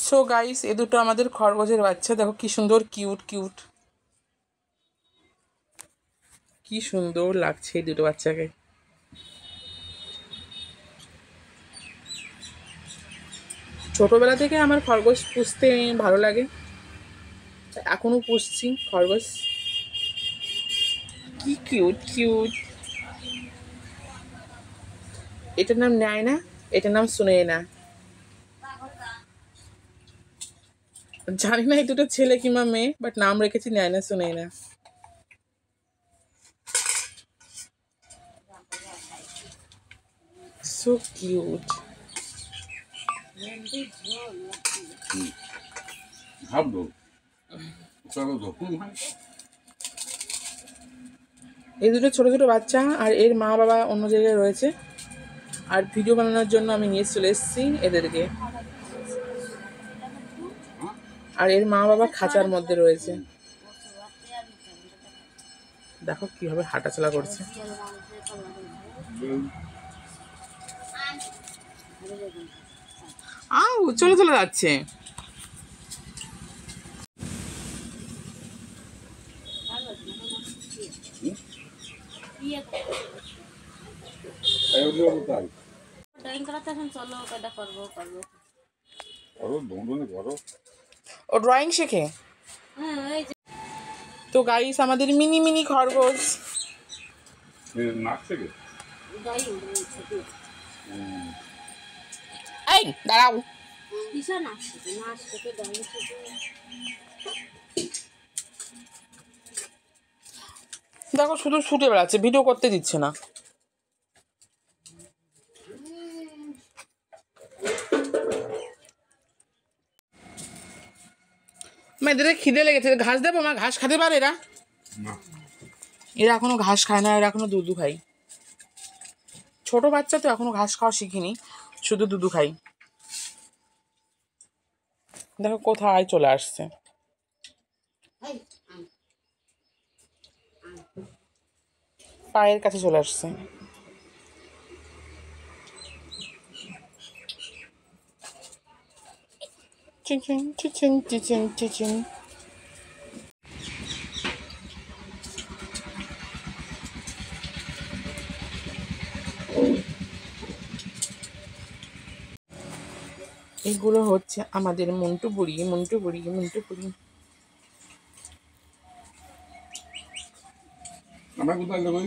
So guys, এ দুটো আমাদের খরগোশের বাচ্চা। দেখো কি সুন্দর, কিউট কিউট, কি সুন্দর লাগছে এই দুটো বাচ্চাকে। ছোটবেলা থেকে আমার খরগোশ পুষতে ভালো লাগে, এখনো পুষছি খরগোশ। কি কিউট কিউট। এটার নাম নায়না, এটার নাম সুনয়না। জানি না এই দুটো ছেলে কিংবা মেয়ে, বাট নাম রেখেছি নায়না সুনয়না। So cute. এই দুটো ছোট ছোট বাচ্চা, আর এর মা বাবা অন্য জায়গায় রয়েছে, আর ভিডিও বানানোর জন্য আমি নিয়ে চলে এসেছি এদেরকে। আর এর মা বাবা খাঁচার মধ্যে রয়েছে। দেখো কিভাবে হাঁটাচলা করছে। চলে চলে যাচ্ছে। ও ড্রয়িং শেখে। তো গাইস, আমাদের মিনি মিনি খরগোশ। এই দাঁড়াও। দেখো শুধু ছুটে বেড়াচ্ছে, ভিডিও করতে দিচ্ছে না। এদের খিদে লেগেছে, ঘাস দেবো মা? ঘাস খেতে পারে এরা? এরা এখনো ঘাস খায় না, এরা এখনো দুধু খাই। ছোট বাচ্চা তো এখনো ঘাস খাওয়া শিখিনি, শুধু দুধু খাই। দেখো কোথায় চলে আসছে। পায়ের কাছে চলে আসছে। চিচিং চিচিং চিচিং চিচিং। এগুলো হচ্ছে আমাদের মন্টু বুড়ি, মন্টু বুড়ি, মন্টু বুড়ি। আমরা কোথায় দেবো?